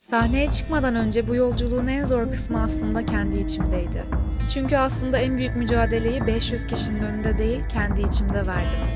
Sahneye çıkmadan önce bu yolculuğun en zor kısmı aslında kendi içimdeydi. Çünkü aslında en büyük mücadeleyi 500 kişinin önünde değil, kendi içimde verdim.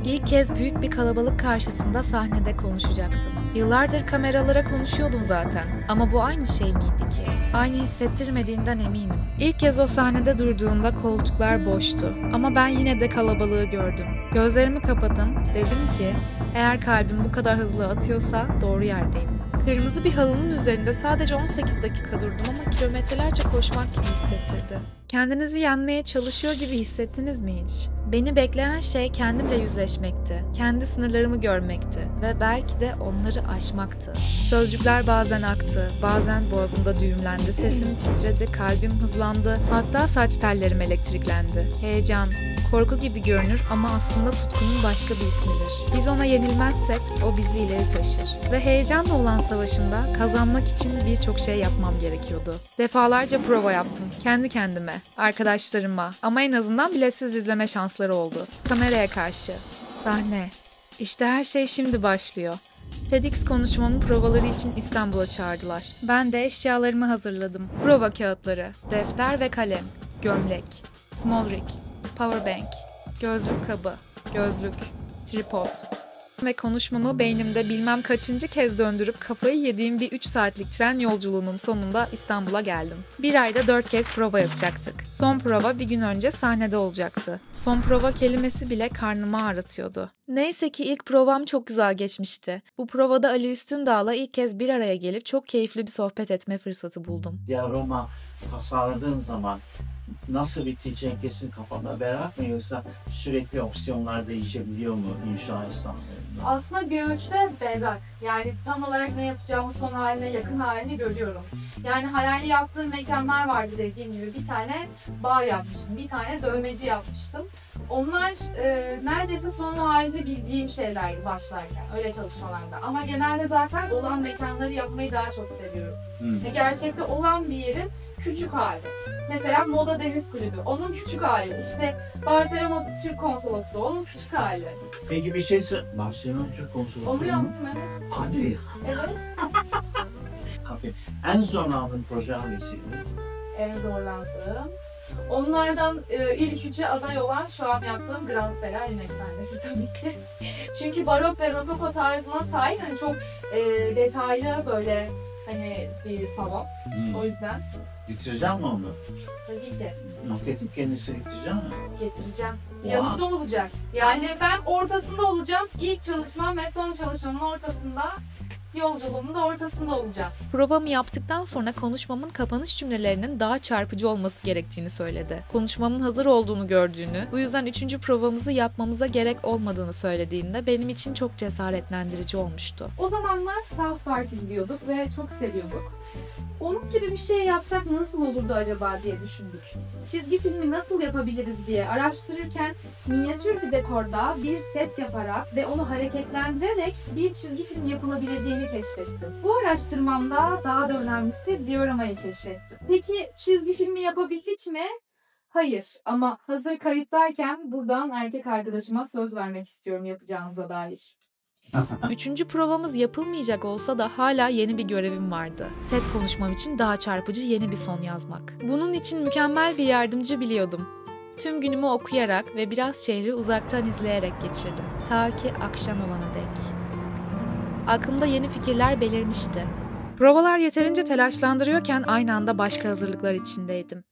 İlk kez büyük bir kalabalık karşısında sahnede konuşacaktım. Yıllardır kameralara konuşuyordum zaten. Ama bu aynı şey miydi ki? Aynı hissettirmediğinden eminim. İlk kez o sahnede durduğumda koltuklar boştu. Ama ben yine de kalabalığı gördüm. Gözlerimi kapadım, dedim ki eğer kalbim bu kadar hızlı atıyorsa doğru yerdeyim. Kırmızı bir halının üzerinde sadece 18 dakika durdum ama kilometrelerce koşmak gibi hissettirdi. Kendinizi yenmeye çalışıyor gibi hissettiniz mi hiç? Beni bekleyen şey kendimle yüzleşmekti, kendi sınırlarımı görmekti ve belki de onları aşmaktı. Sözcükler bazen aktı, bazen boğazımda düğümlendi, sesim titredi, kalbim hızlandı, hatta saç tellerim elektriklendi. Heyecan, korku gibi görünür ama aslında tutkunun başka bir ismidir. Biz ona yenilmezsek o bizi ileri taşır. Ve heyecanla olan savaşımda kazanmak için birçok şey yapmam gerekiyordu. Defalarca prova yaptım. Kendi kendime, arkadaşlarıma ama en azından biletsiz izleme şansları oldu. Kameraya karşı. Sahne. İşte her şey şimdi başlıyor. TEDx konuşmamın provaları için İstanbul'a çağırdılar. Ben de eşyalarımı hazırladım. Prova kağıtları, defter ve kalem, gömlek, small rig, powerbank, gözlük kabı, gözlük, tripod ve konuşmamı beynimde bilmem kaçıncı kez döndürüp kafayı yediğim bir 3 saatlik tren yolculuğunun sonunda İstanbul'a geldim. Bir ayda 4 kez prova yapacaktık. Son prova bir gün önce sahnede olacaktı. Son prova kelimesi bile karnımı ağrıtıyordu. Neyse ki ilk provam çok güzel geçmişti. Bu provada Ali Üstündağ'la ilk kez bir araya gelip çok keyifli bir sohbet etme fırsatı buldum. Diorama tasarladığın zaman nasıl biteceğin kesin kafanda merak mı, yoksa sürekli opsiyonlar değişebiliyor mu inşa esnasında? Aslında bir ölçüde berrak. Yani tam olarak ne yapacağımı son haline, yakın halini görüyorum. Yani hayali yaptığım mekanlar vardı dediğim gibi. Bir tane bar yapmıştım, bir tane dövmeci yapmıştım. Onlar neredeyse son halini bildiğim şeylerdi başlarken, öyle çalışmalarda. Ama genelde zaten olan mekanları yapmayı daha çok seviyorum. Gerçekte olan bir yerin küçük hali. Mesela Moda Deniz Kulübü, onun küçük hali. İşte Barcelona Türk Konsolosluğu, onun küçük hali. Peki bir şey söyle. Barcelona Türk Konsolosluğu. Onu yaptım, evet. Hadi. Evet. Okay. En zorlandığın proje hangisiydi? En zorlandığım. Onlardan ilk üçe aday olan şu an yaptığım Grand Feral İnek sahnesi tabii ki. Çünkü barok ve rokoko tarzına sahip, hani çok detaylı böyle hani bir salon. O yüzden. Bitirecek mi onu? Tabii ki. Maketin kendisi bitirecek mi? Getireceğim. Wow. Yanında olacak. Yani ben ortasında olacağım. İlk çalışmam ve son çalışmamın ortasında, yolculuğumun da ortasında olacağım. Provamı yaptıktan sonra konuşmamın kapanış cümlelerinin daha çarpıcı olması gerektiğini söyledi. Konuşmamın hazır olduğunu gördüğünü, bu yüzden 3. provamızı yapmamıza gerek olmadığını söylediğinde benim için çok cesaretlendirici olmuştu. O zamanlar South Park izliyorduk ve çok seviyorduk. Onun gibi bir şey yapsak nasıl olurdu acaba diye düşündük. Çizgi filmi nasıl yapabiliriz diye araştırırken minyatür bir dekorda bir set yaparak ve onu hareketlendirerek bir çizgi film yapılabileceğini keşfettim. Bu araştırmamda daha da önemlisi dioramayı keşfettim. Peki çizgi filmi yapabildik mi? Hayır, ama hazır kayıttayken buradan erkek arkadaşıma söz vermek istiyorum yapacağınıza dair. 3. provamız yapılmayacak olsa da hala yeni bir görevim vardı. TED konuşmam için daha çarpıcı yeni bir son yazmak. Bunun için mükemmel bir yardımcı biliyordum. Tüm günümü okuyarak ve biraz şehri uzaktan izleyerek geçirdim. Ta ki akşam olana dek. Aklımda yeni fikirler belirmişti. Provalar yeterince telaşlandırıyorken aynı anda başka hazırlıklar içindeydim.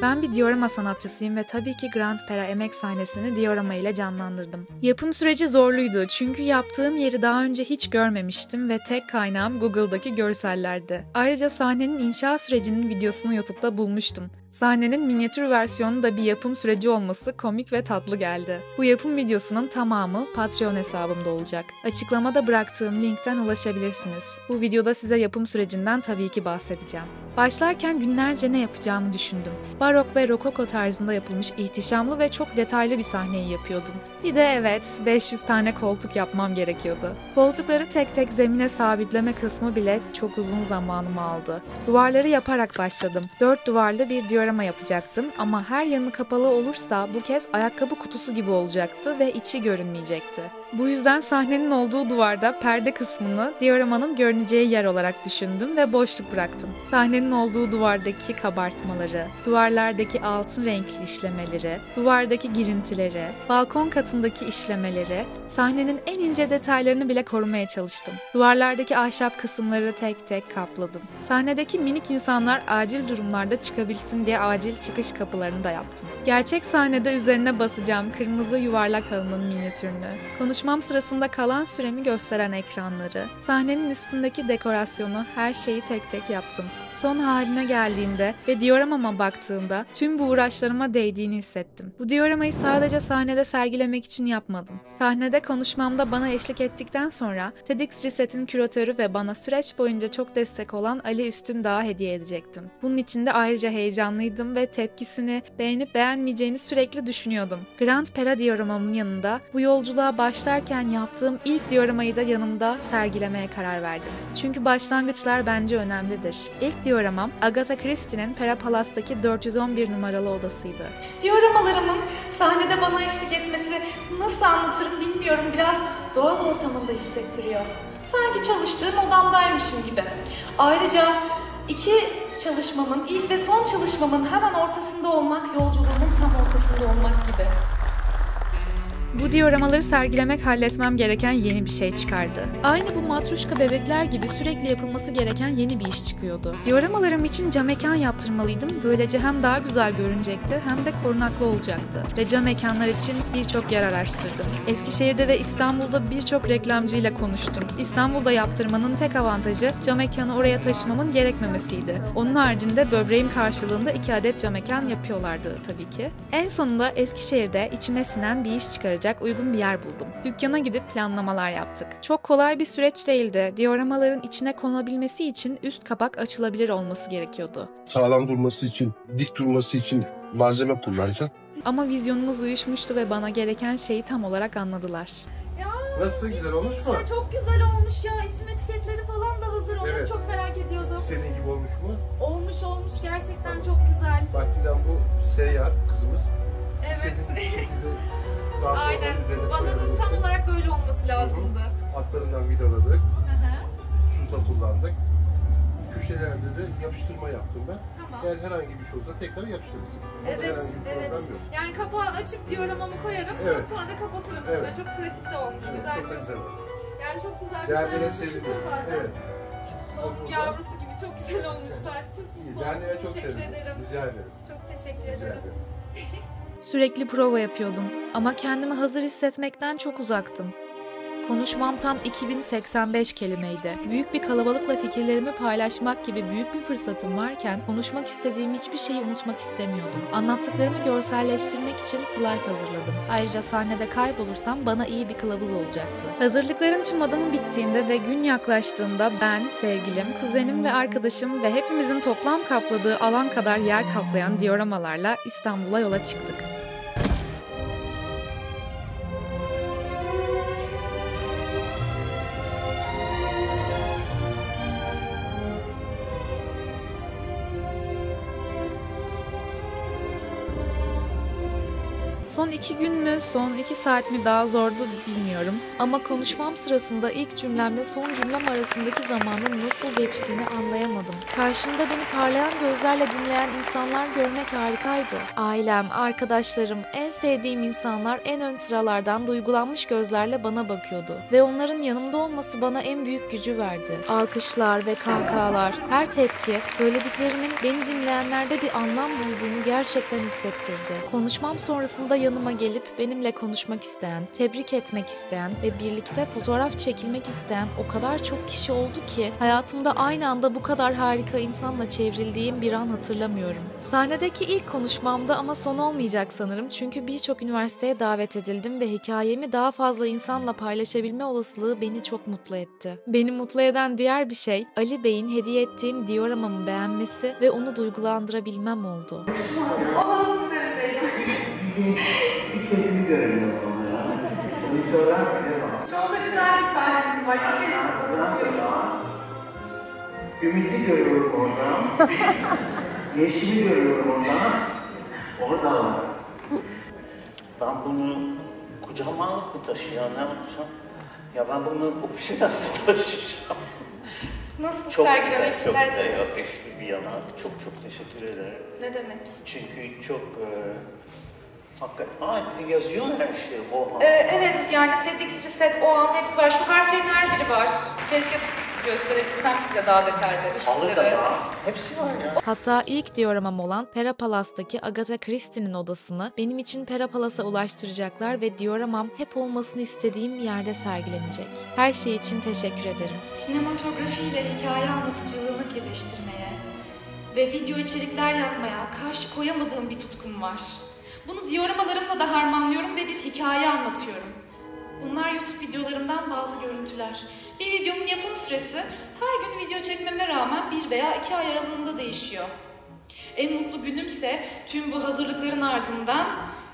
Ben bir diorama sanatçısıyım ve tabii ki Grand Pera emek sahnesini diorama ile canlandırdım. Yapım süreci zorluydu çünkü yaptığım yeri daha önce hiç görmemiştim ve tek kaynağım Google'daki görsellerdi. Ayrıca sahnenin inşa sürecinin videosunu YouTube'da bulmuştum. Sahnenin minyatür versiyonu da bir yapım süreci olması komik ve tatlı geldi. Bu yapım videosunun tamamı Patreon hesabımda olacak. Açıklamada bıraktığım linkten ulaşabilirsiniz. Bu videoda size yapım sürecinden tabii ki bahsedeceğim. Başlarken günlerce ne yapacağımı düşündüm. Barok ve rokoko tarzında yapılmış ihtişamlı ve çok detaylı bir sahneyi yapıyordum. Bir de evet, 500 tane koltuk yapmam gerekiyordu. Koltukları tek tek zemine sabitleme kısmı bile çok uzun zamanımı aldı. Duvarları yaparak başladım. 4 duvarlı bir diorama yapacaktım ama her yanı kapalı olursa bu kez ayakkabı kutusu gibi olacaktı ve içi görünmeyecekti. Bu yüzden sahnenin olduğu duvarda perde kısmını dioramanın görüneceği yer olarak düşündüm ve boşluk bıraktım. Sahnenin olduğu duvardaki kabartmaları, duvarlardaki altın renkli işlemeleri, duvardaki girintileri, balkon katındaki işlemeleri, sahnenin en ince detaylarını bile korumaya çalıştım. Duvarlardaki ahşap kısımları tek tek kapladım. Sahnedeki minik insanlar acil durumlarda çıkabilsin diye acil çıkış kapılarını da yaptım. Gerçek sahnede üzerine basacağım kırmızı yuvarlak halının minyatürünü, konuşmam sırasında kalan süremi gösteren ekranları, sahnenin üstündeki dekorasyonu, her şeyi tek tek yaptım. Son haline geldiğinde ve dioramama baktığımda tüm bu uğraşlarıma değdiğini hissettim. Bu dioramayı sadece sahnede sergilemek için yapmadım. Sahnede konuşmamda bana eşlik ettikten sonra TEDx Reset'in küratörü ve bana süreç boyunca çok destek olan Ali Üstündağ'a hediye edecektim. Bunun için de ayrıca heyecanlıydım ve tepkisini, beğenip beğenmeyeceğini sürekli düşünüyordum. Grand Pera dioramamın yanında bu yolculuğa başlarken yaptığım ilk dioramayı da yanımda sergilemeye karar verdim. Çünkü başlangıçlar bence önemlidir. İlk dioramam Agatha Christie'nin Pera Palas'taki 411 numaralı odasıydı. Dioramalarımın sahnede bana eşlik etmesi nasıl anlatırım bilmiyorum. Biraz doğal ortamında hissettiriyor. Sanki çalıştığım odamdaymışım gibi. Ayrıca iki çalışmamın, ilk ve son çalışmamın hemen ortasında olmak, yolculuğumun tam ortasında olmak gibi. Bu dioramaları sergilemek halletmem gereken yeni bir şey çıkardı. Aynı bu matruşka bebekler gibi sürekli yapılması gereken yeni bir iş çıkıyordu. Dioramalarım için cam mekan yaptırmalıydım. Böylece hem daha güzel görünecekti hem de korunaklı olacaktı. Ve cam mekanlar için birçok yer araştırdım. Eskişehir'de ve İstanbul'da birçok reklamcıyla konuştum. İstanbul'da yaptırmanın tek avantajı cam mekanı oraya taşımamın gerekmemesiydi. Onun haricinde böbreğim karşılığında 2 adet cam mekan yapıyorlardı tabii ki. En sonunda Eskişehir'de içime sinen bir iş çıkaracak uygun bir yer buldum. Dükkana gidip planlamalar yaptık. Çok kolay bir süreç değildi. Dioramaların içine konabilmesi için üst kapak açılabilir olması gerekiyordu. Sağlam durması için, dik durması için malzeme kullanacağız. Ama vizyonumuz uyuşmuştu ve bana gereken şeyi tam olarak anladılar. Ya, Nasıl, güzel olmuş mu? Çok güzel olmuş ya. İsim etiketleri falan da hazır. Onları Evet. çok merak ediyordum. Senin gibi olmuş mu? Olmuş gerçekten çok güzel. Bak Dilan, bu seyyar kızımız. Evet. Daha sonra Aynen. üzerine Bana da koyalım. tam olarak böyle olması lazımdı. Altlarından vidaladık, Hı hı. sunta kullandık. Köşelerde de yapıştırma yaptım ben. Tamam. Eğer herhangi bir şey olsa tekrar yapıştırırız. Orada Evet, herhangi bir evet. problem yok. Yani kapağı açıp dioramamı koyarım, Evet. sonra da kapatırım. Evet. Ve çok pratik de olmuş, Evet, güzel çok çözüm. güzel. Yani çok güzel bir Yerlere tane sevindim. suçlu zaten. Evet. Onun yavrusu gibi çok güzel olmuşlar. Çok İyi. mutlu Yerlere oldum. çok Teşekkür sevindim. ederim. Rica ederim. Çok teşekkür Rica ederim. ederim. Sürekli prova yapıyordum ama kendimi hazır hissetmekten çok uzaktım. Konuşmam tam 2085 kelimeydi. Büyük bir kalabalıkla fikirlerimi paylaşmak gibi büyük bir fırsatım varken konuşmak istediğim hiçbir şeyi unutmak istemiyordum. Anlattıklarımı görselleştirmek için slide hazırladım. Ayrıca sahnede kaybolursam bana iyi bir kılavuz olacaktı. Hazırlıkların tüm adımı bittiğinde ve gün yaklaştığında ben, sevgilim, kuzenim ve arkadaşım ve hepimizin toplam kapladığı alan kadar yer kaplayan dioramalarla İstanbul'a yola çıktık. Son 2 gün mü, son 2 saat mi daha zordu bilmiyorum. Ama konuşmam sırasında ilk cümlemle son cümlem arasındaki zamanın nasıl geçtiğini anlayamadım. Karşımda beni parlayan gözlerle dinleyen insanlar görmek harikaydı. Ailem, arkadaşlarım, en sevdiğim insanlar en ön sıralardan duygulanmış gözlerle bana bakıyordu. Ve onların yanımda olması bana en büyük gücü verdi. Alkışlar ve kahkahalar, her tepki, söylediklerimin beni dinleyenlerde bir anlam bulduğunu gerçekten hissettirdi. Konuşmam sonrasında yanıma gelip benimle konuşmak isteyen, tebrik etmek isteyen ve birlikte fotoğraf çekilmek isteyen o kadar çok kişi oldu ki hayatımda aynı anda bu kadar harika insanla çevrildiğim bir an hatırlamıyorum. Sahnedeki ilk konuşmamda ama son olmayacak sanırım çünkü birçok üniversiteye davet edildim ve hikayemi daha fazla insanla paylaşabilme olasılığı beni çok mutlu etti. Beni mutlu eden diğer bir şey Ali Bey'in hediye ettiğim dioramamı beğenmesi ve onu duygulandırabilmem oldu. O halının üzerindeyim. Bir kendimi göremiyorum onu ya. Monitörler bile var. Çok da güzel bir sahneniz var. İlk kez hatırlamıyorum. Ümit'i görüyorum oradan. Yeşil'i görüyorum oradan. Orada. Ben bunu kucağıma alıp mı taşıyacağım, ne yapacağım? Ya ben bunu ofise nasıl taşıyacağım? Nasıl Çok sergilemek çok isterseniz? yok, espri bir yana. Çok teşekkür ederim. Ne demek? Çünkü çok hakikaten bir de yazıyor her şey o an. Evet, yani TEDx Reset, o an hepsi var. Şu harflerin her biri var. Keşke gösterebilsem size daha detayları. Halı da var. Hepsi var ya. Hatta ilk dioramam olan Pera Palas'taki Agatha Christie'nin odasını benim için Pera Palas'a ulaştıracaklar ve dioramam hep olmasını istediğim yerde sergilenecek. Her şey için teşekkür ederim. Sinematografiyle hikaye anlatıcılığını birleştirmeye ve video içerikler yapmaya karşı koyamadığım bir tutkum var. Bunu dioramalarımla da harmanlıyorum ve bir hikaye anlatıyorum. Bunlar YouTube videolarımdan bazı görüntüler. Bir videomun yapım süresi her gün video çekmeme rağmen 1 veya 2 ay aralığında değişiyor. En mutlu günümse tüm bu hazırlıkların ardından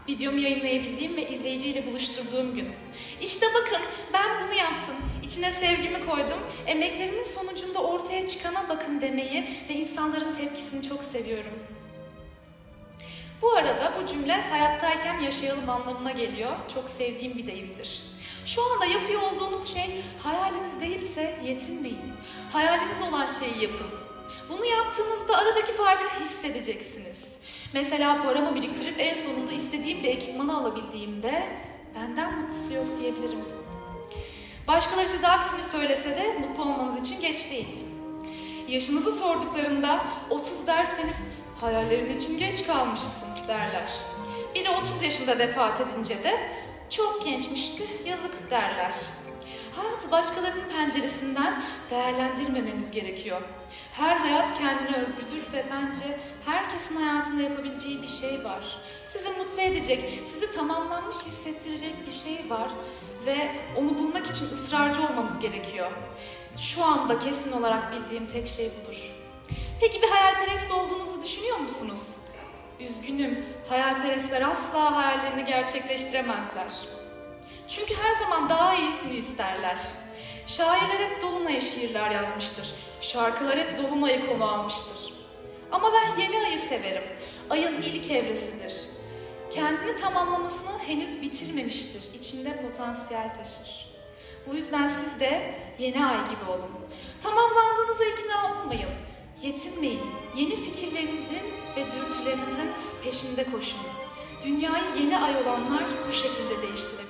videomu yayınlayabildiğim ve izleyiciyle buluşturduğum gün. İşte bakın, ben bunu yaptım. İçine sevgimi koydum. Emeklerimin sonucunda ortaya çıkana bakın demeyi ve insanların tepkisini çok seviyorum. Bu arada bu cümle hayattayken yaşayalım anlamına geliyor. Çok sevdiğim bir deyimdir. Şu anda yapıyor olduğunuz şey hayaliniz değilse yetinmeyin. Hayaliniz olan şeyi yapın. Bunu yaptığınızda aradaki farkı hissedeceksiniz. Mesela paramı biriktirip en sonunda istediğim bir ekipmanı alabildiğimde benden mutlusu yok diyebilirim. Başkaları size aksini söylese de mutlu olmanız için geç değil. Yaşınızı sorduklarında 30 derseniz hayallerin için geç kalmışsın derler. Biri 30 yaşında vefat edince de çok gençmişti, yazık derler. Hayatı başkalarının penceresinden değerlendirmememiz gerekiyor. Her hayat kendine özgüdür ve bence herkesin hayatında yapabileceği bir şey var. Sizi mutlu edecek, sizi tamamlanmış hissettirecek bir şey var ve onu bulmak için ısrarcı olmamız gerekiyor. Şu anda kesin olarak bildiğim tek şey budur. Peki bir hayalperest olduğunuzu düşünüyor musunuz? Üzgünüm, hayalperestler asla hayallerini gerçekleştiremezler. Çünkü her zaman daha iyisini isterler. Şairler hep Dolunay'a şiirler yazmıştır. Şarkılar hep Dolunay'ı konu almıştır. Ama ben yeni ayı severim. Ayın ilk evresidir. Kendini tamamlamasını henüz bitirmemiştir. İçinde potansiyel taşır. Bu yüzden siz de yeni ay gibi olun. Tamamlandığınıza ikna olmayın. Yetinmeyin. Yeni fikirlerinizin ve dürtülerinizin peşinde koşun. Dünyayı yeni ay olanlar bu şekilde değiştirebilir.